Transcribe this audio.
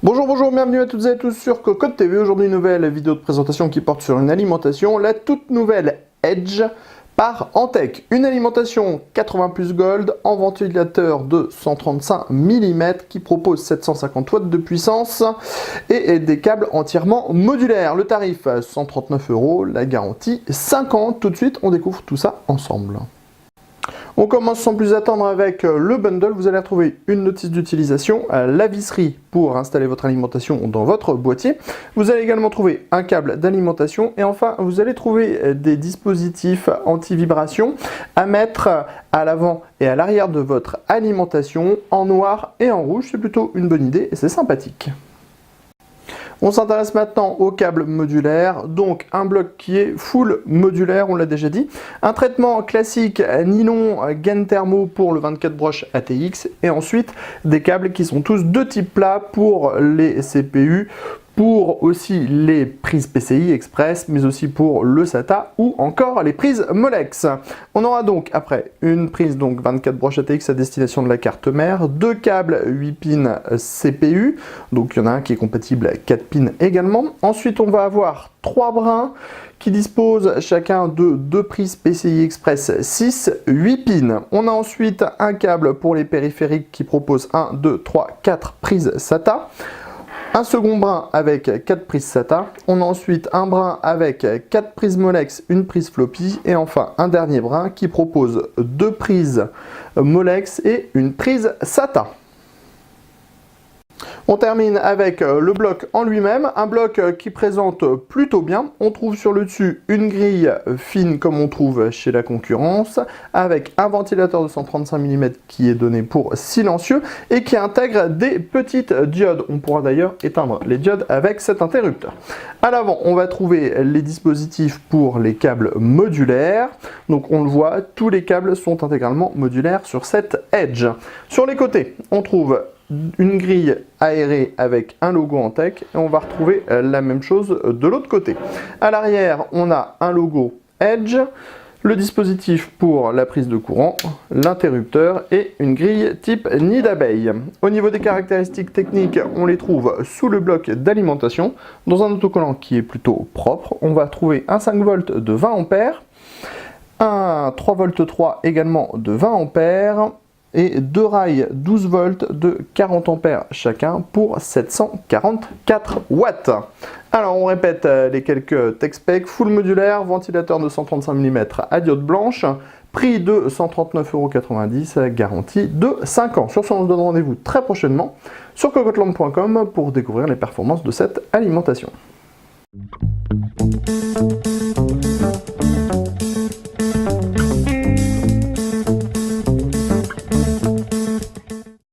Bonjour, bienvenue à toutes et à tous sur Cocotte TV. Aujourd'hui, une nouvelle vidéo de présentation qui porte sur une alimentation, la toute nouvelle Edge par Antech. Une alimentation 80 plus Gold en ventilateur de 135 mm qui propose 750 watts de puissance et des câbles entièrement modulaires. Le tarif 139 €, la garantie 5 ans. Tout de suite, on découvre tout ça ensemble. On commence sans plus attendre avec le bundle. Vous allez retrouver une notice d'utilisation, la visserie pour installer votre alimentation dans votre boîtier. Vous allez également trouver un câble d'alimentation et enfin vous allez trouver des dispositifs anti-vibration à mettre à l'avant et à l'arrière de votre alimentation en noir et en rouge. C'est plutôt une bonne idée et c'est sympathique. On s'intéresse maintenant au câble modulaire, donc un bloc qui est full modulaire, on l'a déjà dit. Un traitement classique nylon gaine thermo pour le 24 broches ATX et ensuite des câbles qui sont tous de type plat pour les CPU, pour aussi les prises PCI Express, mais aussi pour le SATA ou encore les prises Molex. On aura donc après une prise 24 broches ATX à destination de la carte mère, deux câbles 8 pins CPU, donc il y en a un qui est compatible 4 pins également. Ensuite on va avoir 3 brins qui disposent chacun de 2 prises PCI Express 6, 8 pins. On a ensuite un câble pour les périphériques qui propose 1, 2, 3, 4 prises SATA. Un second brin avec 4 prises SATA, on a ensuite un brin avec 4 prises Molex, une prise floppy et enfin un dernier brin qui propose 2 prises Molex et une prise SATA. On termine avec le bloc en lui-même, un bloc qui présente plutôt bien. On trouve sur le dessus une grille fine comme on trouve chez la concurrence, avec un ventilateur de 135 mm qui est donné pour silencieux et qui intègre des petites diodes. On pourra d'ailleurs éteindre les diodes avec cet interrupteur. À l'avant, on va trouver les dispositifs pour les câbles modulaires. Donc on le voit, tous les câbles sont intégralement modulaires sur cette Edge. Sur les côtés, on trouve une grille aérée avec un logo Antech et on va retrouver la même chose de l'autre côté. À l'arrière, on a un logo Edge, le dispositif pour la prise de courant, l'interrupteur et une grille type nid d'abeille. Au niveau des caractéristiques techniques, on les trouve sous le bloc d'alimentation. Dans un autocollant qui est plutôt propre, on va trouver un 5 volts de 20 A, un 3 volts 3 également de 20 A, et 2 rails 12 volts de 40 ampères chacun pour 744 watts. Alors on répète les quelques tech specs: full modulaire, ventilateur de 135 mm à diode blanche, prix de 139,90 €, garantie de 5 ans. Sur ce, on se donne rendez-vous très prochainement sur cocotteland.com pour découvrir les performances de cette alimentation.